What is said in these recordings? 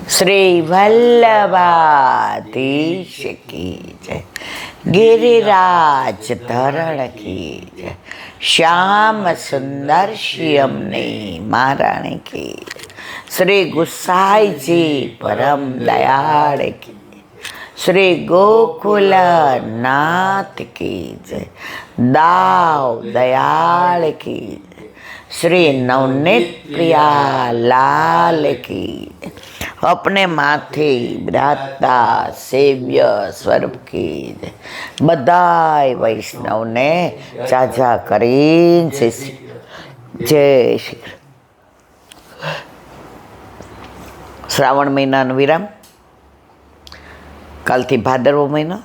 શ્રી વલ્લભાધીશ કી જય, ગિરિરાજ ધરણ કી જય, શ્યામ સુંદર શ્યામની મહારાણી કી જય, શ્રી ગુસાઈજી પરમ દયાળ કી, શ્રી ગોકુલનાથ કી જય, દાવ દયાળ કી જય, श्री नवनीत प्रिया लाल की, अपने माथे बिराजता सेव्य स्वरूप की बधाय वैष्णव ने चाचा करीन से जय श्री। श्रावण महीना विराम, काल थी भादरवो महीनो,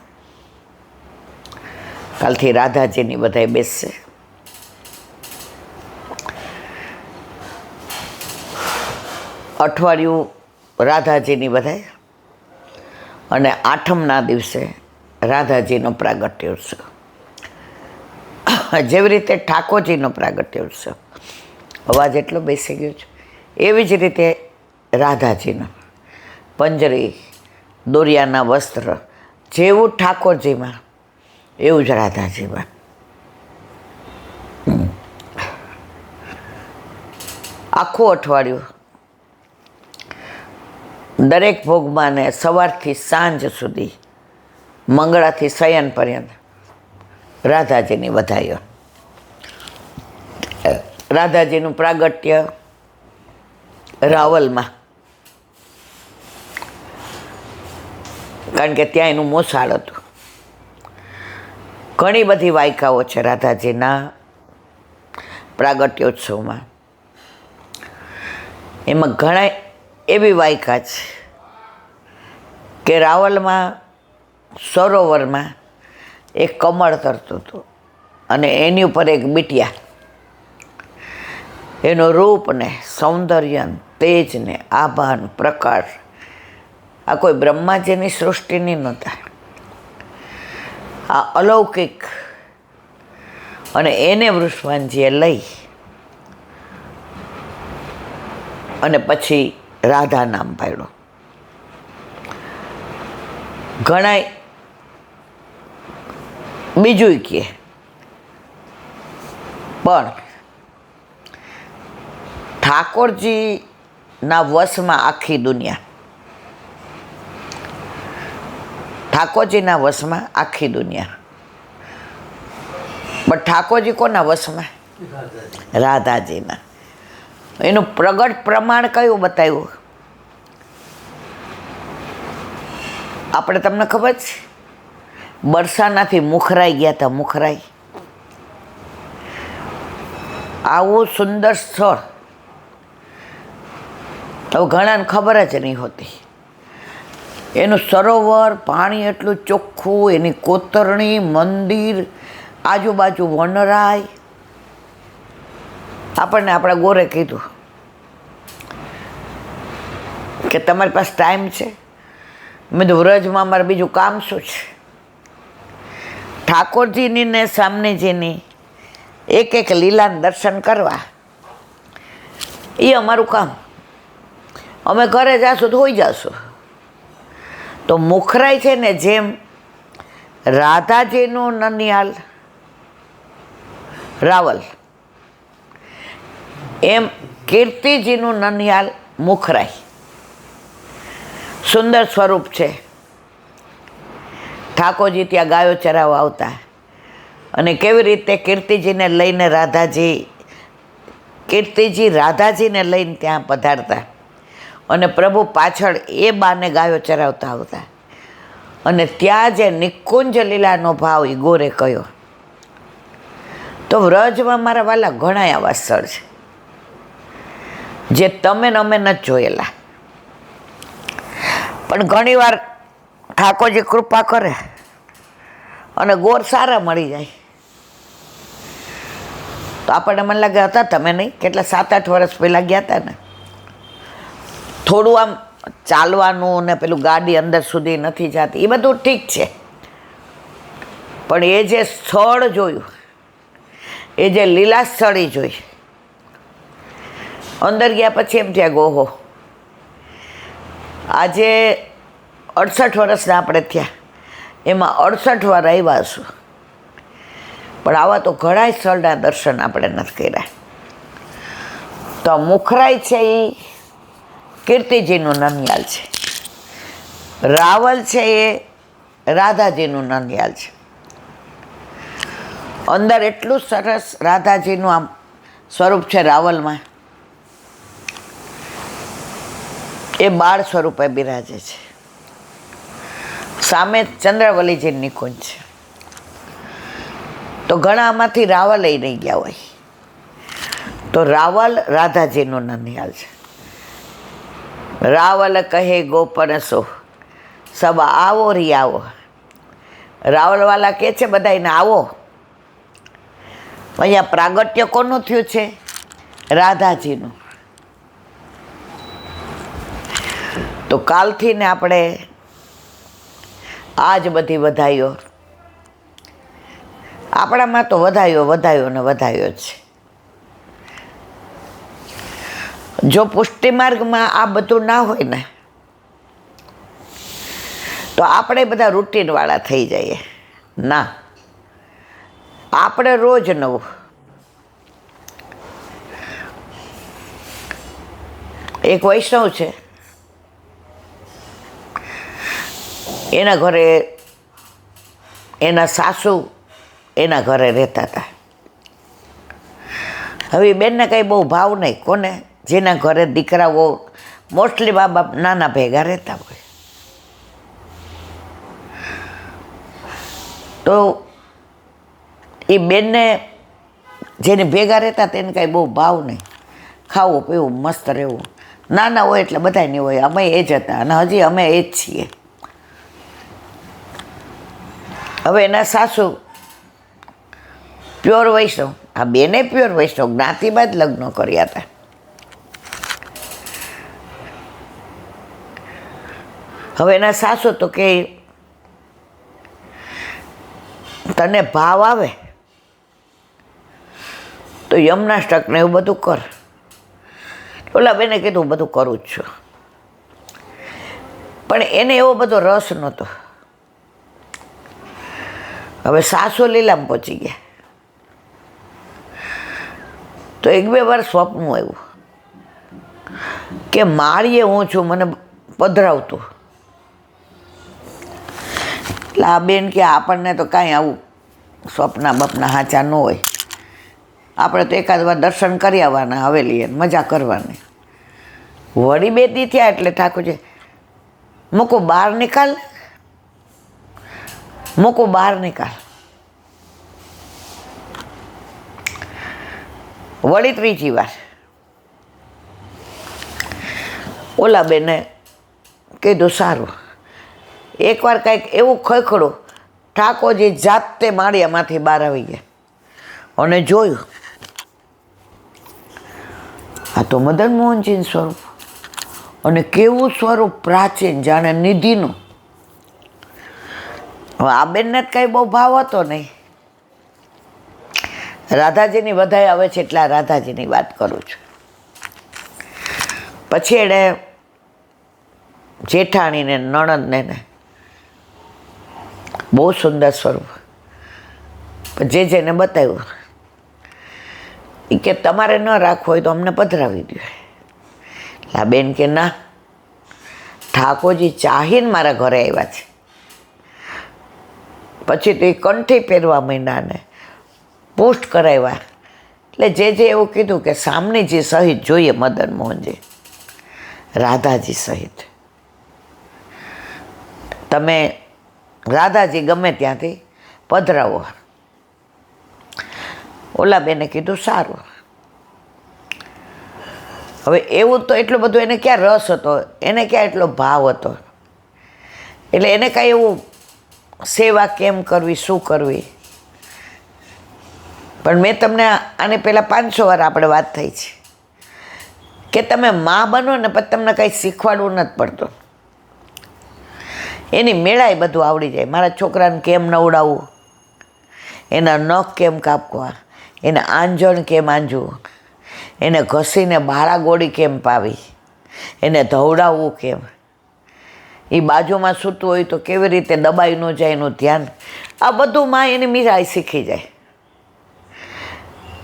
काल थी राधाजी नी बधाई बेसशे। અઠવાડિયું રાધાજીની બધાય અને આઠમના દિવસે રાધાજીનો પ્રાગટ્ય ઉત્સવ, જેવી રીતે ઠાકોરજીનો પ્રાગટ્ય ઉત્સવ, અવાજ એટલો બેસી ગયો છે, એવી જ રીતે રાધાજીનો પંજરી દોરિયાના વસ્ત્ર જેવું ઠાકોરજીમાં એવું જ રાધાજીમાં. આખું અઠવાડિયું દરેક ભોગમાં ને સવારથી સાંજ સુધી મંગળાથી શયન પર્યંત રાધાજીની વધાઈઓ. રાધાજીનું પ્રાગટ્ય રાવલમાં, કારણ કે ત્યાં એનું મોસાળ હતું. ઘણી બધી વાયકાઓ છે રાધાજીના પ્રાગટ્યોત્સવમાં. એમાં ઘણા એવી વાયકા છે કે રાવલમાં સરોવરમાં એક કમળ તરતું હતું અને એની ઉપર એક બીટિયા, એનું રૂપ ને સૌંદર્ય, તેજ ને આભા ને પ્રકાશ આ કોઈ બ્રહ્માજીની સૃષ્ટિની નહોતા, આ અલૌકિક. અને એને વૃષભાનજીએ લઈ અને પછી રાધા નામ પાડ્યું. ઘણા બીજું કહે, પણ ઠાકોરજીના વશમાં આખી દુનિયા, ઠાકોરજીના વશમાં આખી દુનિયા. પણ ઠાકોરજી કોના વશમાં? રાધાજીના. એનું પ્રગટ પ્રમાણ કયું બતાવ્યું? આપણે તમને ખબર છે, બરસાનાથી મુખરાઈ ગયા હતા. મુખરાઈ આવું સુંદર સ્થળ તો ઘણાને ખબર જ નહીં હોતી. એનું સરોવર, પાણી એટલું ચોખ્ખું, એની કોતરણી, મંદિર, આજુબાજુ વનરાય. આપણને આપણા ગોરે કીધું કે તમારી પાસે ટાઈમ છે? મેં તો વ્રજમાં મારે બીજું કામ શું છે? ઠાકોરજીની ને સામનેજીની એક એક લીલાના દર્શન કરવા એ અમારું કામ. અમે ઘરે જાશું તો હોઈ જશું. તો મુખરાઈ છે ને, જેમ રાધાજીનું નનિયાલ રાવલ, એમ કીર્તિજીનું નનિયાલ મુખરાઈ. સુંદર સ્વરૂપ છે. ઠાકોરજી ત્યાં ગાયો ચરાવવા આવતા અને કેવી રીતે કીર્તિજીને લઈને રાધાજીને લઈને ત્યાં પધારતા અને પ્રભુ પાછળ એ બાને ગાયો ચરાવતા આવતા. અને ત્યાં જે નિકુંજ લીલાનો ભાવ એ ગોરે કયો. તો વ્રજમાં મારા વાલા ઘણા આવા સ્થળ છે જે તમે ને અમે નથી જોયેલા. પણ ઘણીવાર ઠાકોરજી કૃપા કરે અને ગોર સારા મળી જાય. તો આપણને મને લાગે હતા તમે નહીં, કેટલા 7-8 વર્ષ પહેલાં ગયા હતા ને, થોડું આમ ચાલવાનું ને પેલું ગાડી અંદર સુધી નથી જતી, એ બધું ઠીક છે. પણ એ જે સ્થળ જોયું, એ જે લીલા સ્થળી જોઈ, અંદર ગયા પછી એમ થયા ઓહો આજે 68 વર્ષના આપણે થયા, એમાં 68 વાર આવ્યા છું, પણ આવા તો ઘણા સ્થળના દર્શન આપણે નથી કર્યા. તો મુખરાઈ છે એ કીર્તિજીનું નનિયાલ છે, રાવલ છે એ રાધાજીનું નનિયાલ છે. અંદર એટલું સરસ રાધાજીનું આમ સ્વરૂપ છે રાવલમાં, એ બાળ સ્વરૂપે બિરાજે છે. સામે ચંદ્રવલીજી નિકુંજ છે. તો ઘણામાંથી રાવલ નહીં ગયા હોય, તો રાવલ રાધાજીનું નનિયાલ છે. રાવલ કહે ગોપન સો સબ આવો રી આવો. રાવલવાલા કહે છે બધાને આવો. અહીંયા પ્રાગટ્ય કોનું થયું છે? રાધાજીનું. તો કાલથી ને આપણે આ જ બધી વધાઈઓ, આપણામાં તો વધાયો ને વધાયો છે. જો પુષ્ટિ માર્ગમાં આ બધું ના હોય ને તો આપણે બધા રૂટીનવાળા થઈ જઈએ. ના, આપણે રોજ નવું. એક વૈષ્ણવ છે, એના ઘરે એના સાસુ એના ઘરે રહેતા હતા. હવે બેનને કંઈ બહુ ભાવ નહીં. કોને? જેના ઘરે દીકરાઓ મોસ્ટલી મા બાપ નાના ભેગા રહેતા હોય. તો એ બેનને જેને ભેગા રહેતા તેને કાંઈ બહુ ભાવ નહીં. ખાવું પીવું મસ્ત રહેવું. નાના હોય એટલે બધાય નહીં હોય. અમે એ જ હતા અને હજી અમે એ જ છીએ. હવે એના સાસુ પ્યોર વૈષ્ણવ, આ બેને પ્યોર વૈષ્ણવ, જ્ઞાતિમાં જ લગ્ન કર્યા હતા. હવે એના સાસુ તો કે તને ભાવ આવે તો યમનાષ્ટક ને એવું બધું કર. ઓલા બેને કીધું હું બધું કરું જ છું, પણ એને એવો બધો રસ નહોતો. હવે સાસુ લીલામાં પહોંચી ગયા. તો 1-2 વાર સ્વપ્ન આવ્યું કે માળીએ હું છું, મને પધરાવતું. એટલે આ બેન કે આપણને તો કાંઈ આવું સ્વપ્ના બપના હાચા ન હોય. આપણે તો એકાદ વાર દર્શન કરી આવવાના હવેલીએ, મજા કરવાની. વળી 2 દી થયા એટલે ઠાકોરજી મૂકો બહાર નિકાલ, મૂકો બહાર નિકાલ. વળી 3જી વાર ઓલા બેને કીધું સારું. એકવાર કંઈક એવું ખખડું, ઠાકોરજી જાતે માળિયામાંથી બહાર આવી ગયા અને જોયું આ તો મદન મોહનજીનું સ્વરૂપ. અને કેવું સ્વરૂપ પ્રાચીન, જાણે નિધિનું. હવે આ બેનને જ કાંઈ બહુ ભાવ હતો નહીં. રાધાજીની વધાઈ આવે છે એટલે રાધાજીની વાત કરું છું. પછી એણે જેઠાણીને નણંદને ને બહુ સુંદર સ્વરૂપ જેને બતાવ્યું. એ કે તમારે ન રાખવું હોય તો અમને પધરાવી દો. એટલે આ બેન કે ના, ઠાકોરજી ચાહીને મારા ઘરે આવ્યા છે. પછી તો એ કંઠી પહેરવા માંડ્યા ને પોસ્ટ કરાવ્યા. એટલે જે એવું કીધું કે સામનેજી સહિત જોઈએ મદન મોહનજી, રાધાજી સહિત. તમે રાધાજી ગમે ત્યાંથી પધરાવો. ઓલા બેને કીધું સારું. હવે એવું તો એટલું બધું એને ક્યાં રસ હતો, એને ક્યાં એટલો ભાવ હતો. એટલે એને કાંઈ એવું સેવા કેમ કરવી, શું કરવી. પણ મેં તમને આને પહેલાં 500 વાર આપણે વાત થઈ છે કે તમે માં બનો ને પછી તમને કંઈ શીખવાડવું નથી પડતું. એની મેળાએ બધું આવડી જાય. મારા છોકરાને કેમ નવડાવવું, એના નખ કેમ કાપવા, એને આંજણ કેમ આંજવું, એને ઘસીને બાળા ગોળી કેમ પાવી, એને ધવડાવવું કેમ, એ બાજુમાં સૂતું હોય તો કેવી રીતે દબાઈ ન જાય એનું ધ્યાન, આ બધું માં એની મીરાઈ શીખી જાય.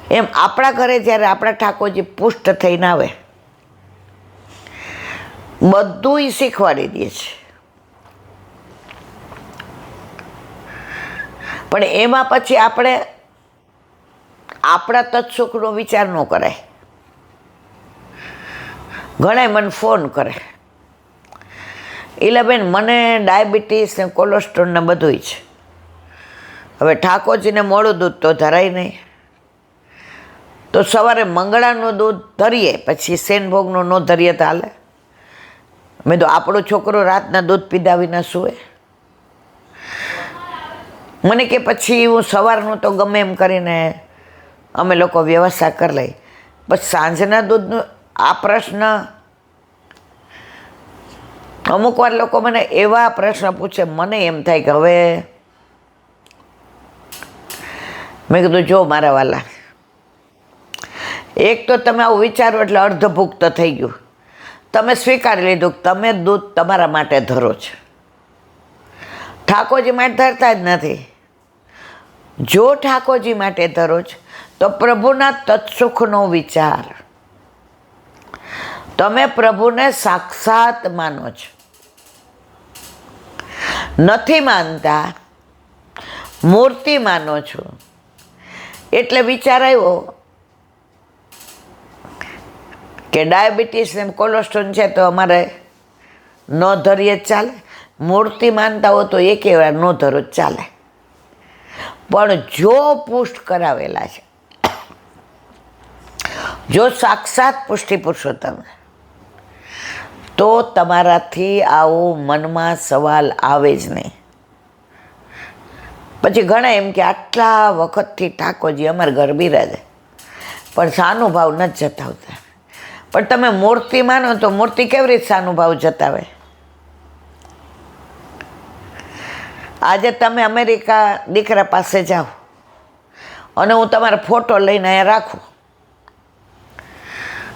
એમ આપણા ઘરે જ્યારે આપણા ઠાકોરજી પુષ્ટ થઈને આવે બધું એ શીખવાડી દે છે. પણ એમાં પછી આપણે આપણા તત્સુખનો વિચાર ન કરાય. ઘણા મને ફોન કરે, એટલે બેન મને ડાયાબિટીસ ને કોલેસ્ટ્રોલ ને બધું છે. હવે ઠાકોરજીને મોડું દૂધ તો ધરાય નહીં, તો સવારે મંગળાનું દૂધ ધરીએ પછી શેનભોગનું ન ધરીએ તો હાલે? મેં તો આપણો છોકરો રાતના દૂધ પીધા વિના સૂવે? મને કે પછી હું સવારનું તો ગમે એમ કરીને અમે લોકો વ્યવસ્થા કરી લઈ, પછી સાંજના દૂધનું આ પ્રશ્ન. અમુક વાર લોકો મને એવા પ્રશ્ન પૂછે, મને એમ થાય કે હવે મેં કીધું જો મારા વાલા, એક તો તમે આવું વિચારો એટલે અર્ધભુક્ત થઈ ગયું. તમે સ્વીકારી લીધું કે તમે દૂધ તમારા માટે ધરો છો, ઠાકોરજી માટે ધરતા જ નથી. જો ઠાકોરજી માટે ધરો છો તો પ્રભુના તત્સુખનો વિચાર. તમે પ્રભુને સાક્ષાત માનો છો. નથી માનતા, મૂર્તિ માનો છો. એટલે વિચાર આવ્યો કે ડાયાબિટીસ ને કોલેસ્ટ્રોલ છે તો અમારે ન ધરીએ જ ચાલે. મૂર્તિ માનતા હો તો એક વાર ન ધરો જ ચાલે. પણ જો પુષ્ટ કરાવેલા છે, જો સાક્ષાત પુષ્ટિ પુરુષોત્તમ, તો તમારાથી આવો મનમાં સવાલ આવે જ નહીં. પછી ઘણા એમ કે આટલા વખતથી ઠાકોરજી અમારા ઘર બિરાજે પણ સાનુભાવ નથી જતાવતા. પણ તમે મૂર્તિ માનો તો મૂર્તિ કેવી રીતે સાનુભાવ જતાવે? આજે તમે અમેરિકા દીકરા પાસે જાઓ અને હું તમારો ફોટો લઈને અહીંયા રાખું,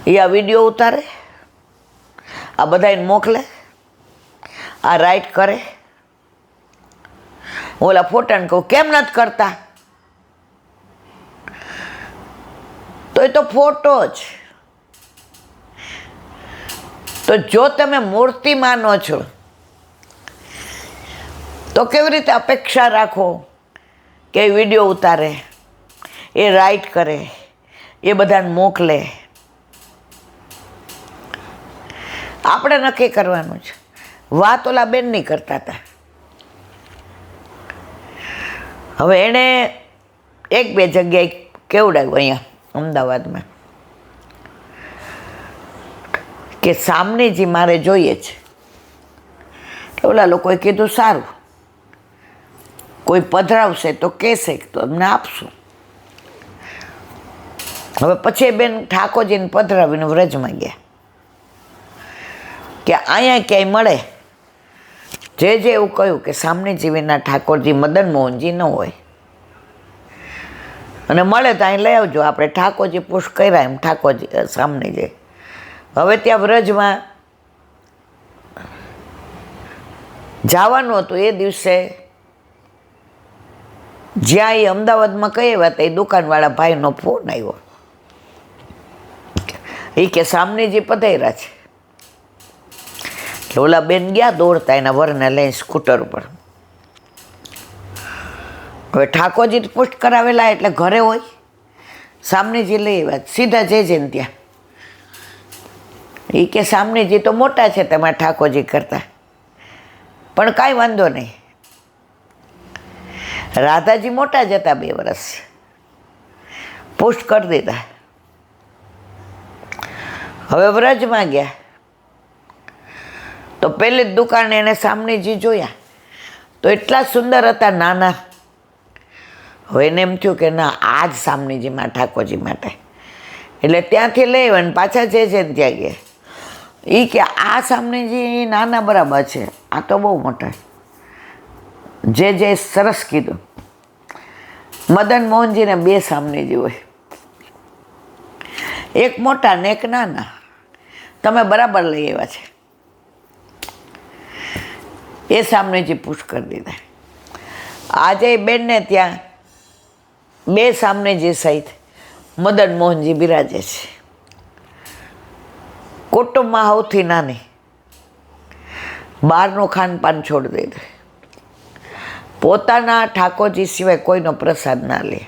એ આ વિડીયો ઉતારે, આ બધાને મોકલે, આ રાઈટ કરે. હું ઓલા ફોટાને કહું કેમ નથી કરતા? તો એ તો ફોટો જ. તો જો તમે મૂર્તિ માનો છો તો કેવી રીતે અપેક્ષા રાખો કે એ વિડીયો ઉતારે, એ રાઈટ કરે, એ બધાને મોકલે? આપણે નક્કી કરવાનું છે. વાત ઓલા બેન નહીં કરતા હતા. હવે એણે એક બે જગ્યાએ કેવડાવ્યું અહીંયા અમદાવાદમાં કે સામનેજી મારે જોઈએ છે. ઓલા લોકોએ કીધું સારું, કોઈ પધરાવશે તો કહેશે તો અમને આપશું. હવે પછી બેન ઠાકોરજીને પધરાવીને વ્રજમાં ગયા કે અહીંયા ક્યાંય મળે. જે એવું કહ્યું કે સામનેજી વિના ઠાકોરજી મદન મોહનજી ન હોય, અને મળે તો અહીં લઈ આવજો. આપણે ઠાકોરજી પુષ્ટ કર્યા એમ ઠાકોરજી સામને જાય. હવે ત્યાં વ્રજમાં જવાનું હતું. એ દિવસે જ્યાં એ અમદાવાદમાં કહી આવ્યા હતા એ દુકાનવાળા ભાઈનો ફોન આવ્યો. એ કે સામનેજી પધાર્યા છે. એટલે ઓલા બેન ગયા દોડતા એના વરને લઈને સ્કૂટર ઉપર. હવે ઠાકોરજી પુષ્ટ કરાવેલા એટલે ઘરે હોય, સામનેજી લઈ આવ્યા, સીધા જઈ ને ત્યાં. એ કે સામનેજી તો મોટા છે તમારા ઠાકોરજી કરતા, પણ કાંઈ વાંધો નહીં. રાધાજી મોટા જ હતા 2 વર્ષ, પુષ્ટ કરી દીધા. હવે વ્રજમાં ગયા તો પહેલી જ દુકાને એને સામનેજી જોયા તો એટલા સુંદર હતા, નાના. હવે એને એમ થયું કે ના આ જ સામનેજીમાં ઠાકોરજી માટે. એટલે ત્યાંથી લઈ આવ્યા પાછા જે ને ત્યાં ગયા. એ કે આ સામનેજી નાના બરાબર છે, આ તો બહુ મોટા. જે સરસ કીધું. મદન મોહનજીને 2 સામનેજી હોય, એક મોટા ને એક નાના. તમે બરાબર લઈ આવ્યા છે. એ સામનેજી પુશ કરી દીધા. આજે બેનને ત્યાં બે સામનેજી સહિત મદન મોહનજી બિરાજે છે. કુટુંબમાં સૌથી નાની, બહારનું ખાનપાન છોડી દીધું, પોતાના ઠાકોરજી સિવાય કોઈનો પ્રસાદ ના લે.